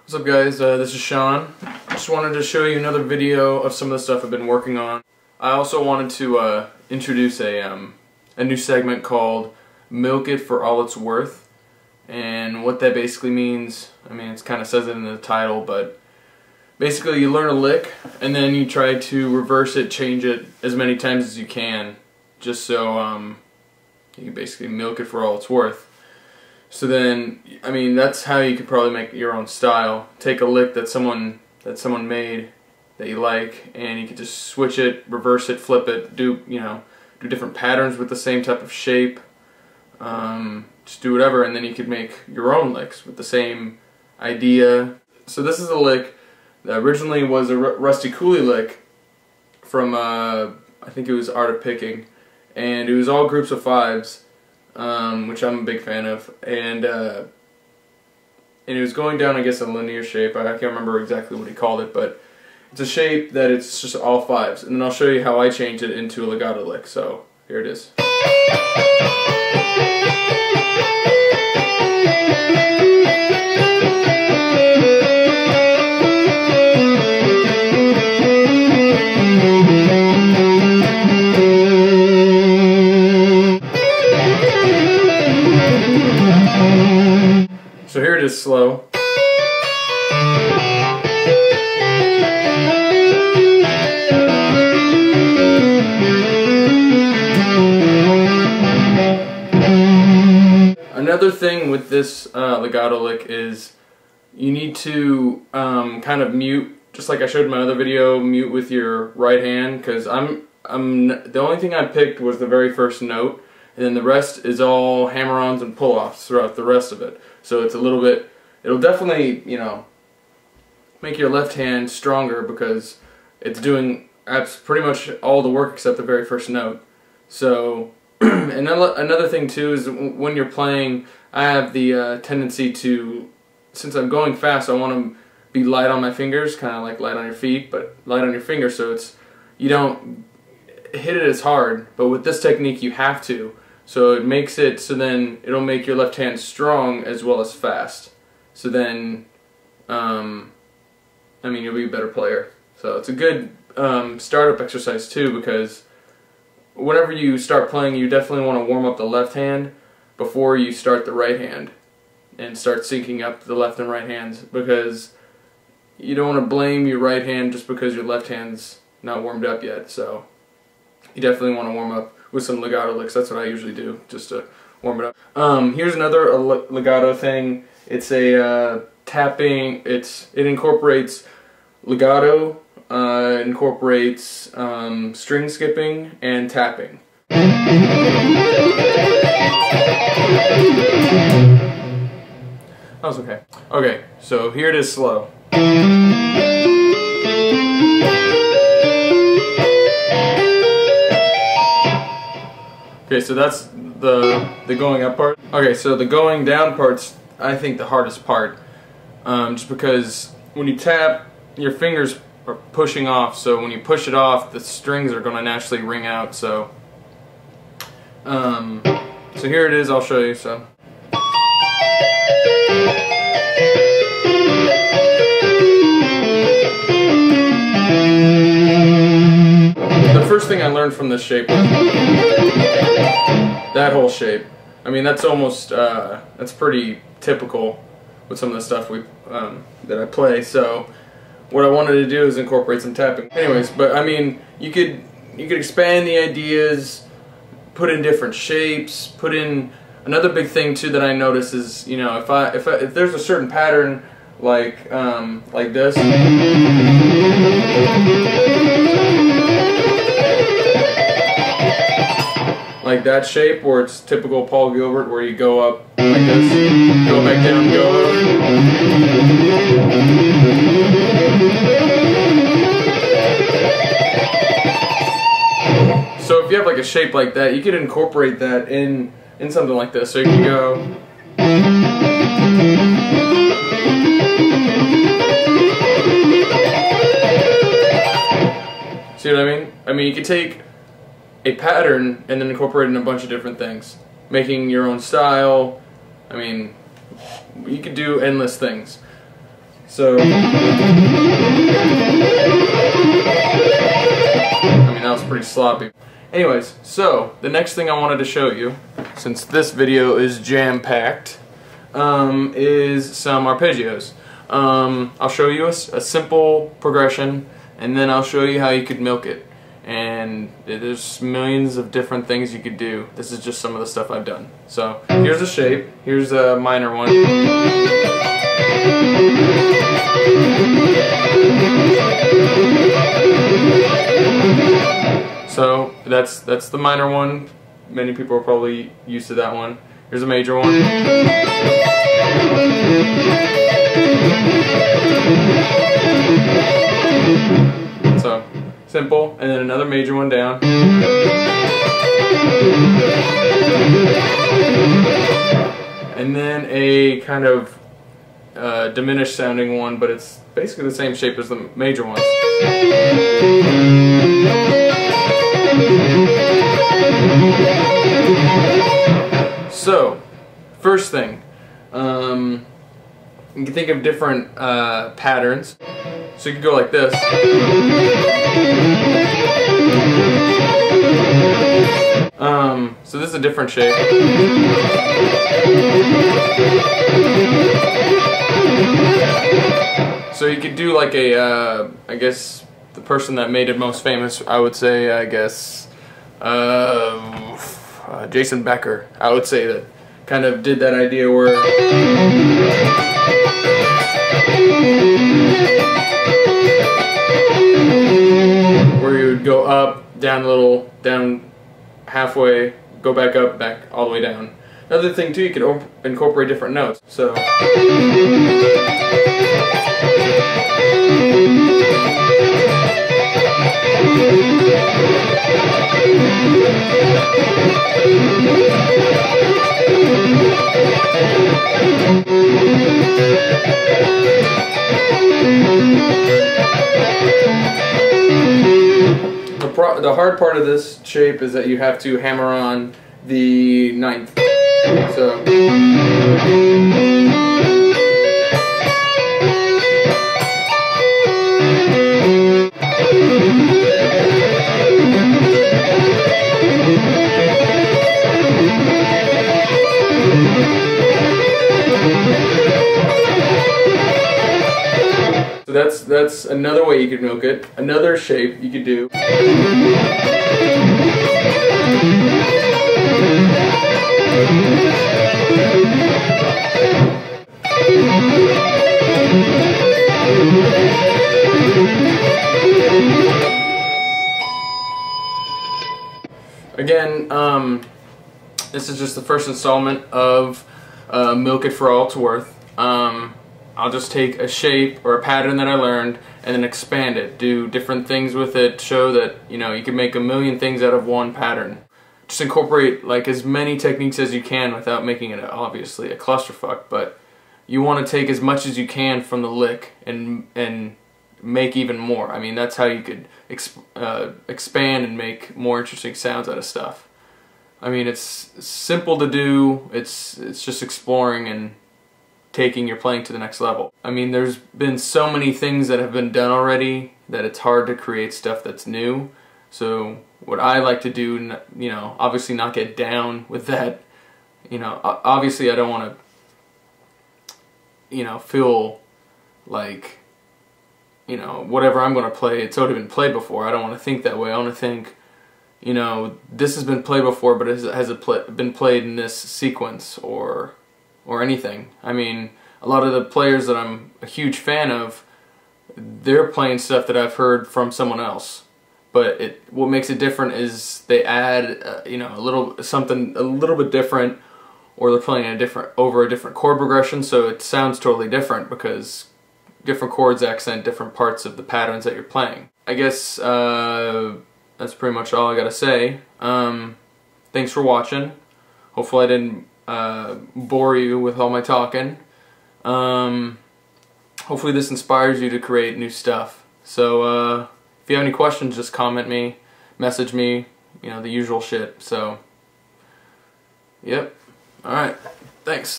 What's up guys, this is Sean. Just wanted to show you another video of some of the stuff I've been working on. I also wanted to introduce a new segment called Milk It for All It's Worth. And what that basically means, I mean it kind of says it in the title, but basically you learn a lick and then you try to reverse it, change it as many times as you can, just so you basically milk it for all it's worth. So then, I mean, that's how you could probably make your own style. Take a lick that someone made that you like, and you could just switch it, reverse it, flip it, do different patterns with the same type of shape. Just do whatever, and then you could make your own licks with the same idea. So this is a lick that originally was a Rusty Cooley lick from I think it was Art of Picking, and it was all groups of fives. Which I'm a big fan of, and it was going down, I guess, a linear shape. I can't remember exactly what he called it, but it's a shape that it's just all fives. And then I'll show you how I changed it into a legato lick. So here it is. So here it is slow. Another thing with this legato lick is you need to kind of mute, just like I showed in my other video, mute with your right hand, because the only thing I picked was the very first note, and then the rest is all hammer-ons and pull-offs throughout the rest of it. So it's a little bit, it'll definitely, make your left hand stronger because it's doing pretty much all the work except the very first note. So another thing too is when you're playing, I have the tendency to, since I'm going fast, I want to be light on my fingers, kind of like light on your feet, but light on your fingers, so you don't hit it as hard. But with this technique you have to. So it makes it so then it'll make your left hand strong as well as fast. So then, I mean, you'll be a better player. So it's a good startup exercise too, because whenever you start playing, you definitely want to warm up the left hand before you start the right hand and start syncing up the left and right hands, because you don't want to blame your right hand just because your left hand's not warmed up yet. So you definitely want to warm up with some legato licks. That's what I usually do, just to warm it up. Here's another legato thing. It's a tapping. It incorporates legato, incorporates string skipping and tapping. That was okay. Okay, so here it is slow. Okay, so that's the going up part. Okay, so the going down part's, I think, the hardest part. Just because when you tap, your fingers are pushing off, so when you push it off, the strings are going to naturally ring out. So here it is, I'll show you. So the first thing I learned from this shape was that whole shape. I mean, that's almost that's pretty typical with some of the stuff that I play. So what I wanted to do is incorporate some tapping. Anyways, but I mean, you could expand the ideas, put in different shapes, put in another big thing too that I notice is, if there's a certain pattern like this. Like that shape where it's typical Paul Gilbert, where you go up like this, go back down, go over. So if you have like a shape like that, you could incorporate that in something like this. So you can go. See what I mean? I mean, you could take a pattern and then incorporate in a bunch of different things, making your own style. I mean, you could do endless things. So, I mean, that was pretty sloppy. Anyways, so the next thing I wanted to show you, since this video is jam-packed, is some arpeggios. I'll show you a simple progression, and then I'll show you how you could milk it. And there's millions of different things you could do. This is just some of the stuff I've done. So here's a shape. Here's a minor one. So that's the minor one. Many people are probably used to that one. Here's a major one. So simple, and then another major one down. And then a kind of diminished sounding one, but it's basically the same shape as the major ones. So, first thing, you can think of different patterns. So you could go like this. So this is a different shape. So you could do like a, I guess the person that made it most famous, I would say, I guess, Jason Becker. I would say that kind of did that idea where you would go up, down a little, down halfway, go back up, back all the way down. Another thing too, you could incorporate different notes. So the hard part of this shape is that you have to hammer on the ninth. So that's another way you could milk it. Another shape you could do. Again, this is just the first installment of Milk It for All It's Worth. I'll just take a shape or a pattern that I learned and then expand it, do different things with it, show that, you know, you can make a million things out of one pattern. Just incorporate like as many techniques as you can without making it obviously a clusterfuck, but you want to take as much as you can from the lick and make even more. I mean, that's how you could expand and make more interesting sounds out of stuff. I mean, it's simple to do, it's just exploring and taking your playing to the next level. I mean, there's been so many things that have been done already that it's hard to create stuff that's new. So what I like to do, you know, obviously not get down with that, you know, obviously I don't want to, you know, feel like, you know, whatever I'm going to play, it's already been played before. I don't want to think that way. I want to think, you know, this has been played before, but has it been played in this sequence or anything. I mean, a lot of the players that I'm a huge fan of, they're playing stuff that I've heard from someone else. But what makes it different is they add, you know, something a little bit different, or they're playing over a different chord progression, so it sounds totally different because different chords accent different parts of the patterns that you're playing. I guess that's pretty much all I gotta say. Thanks for watching. Hopefully I didn't bore you with all my talking. Hopefully this inspires you to create new stuff. So if you have any questions, just comment me, message me, you know, the usual shit. So yep. Alright, thanks.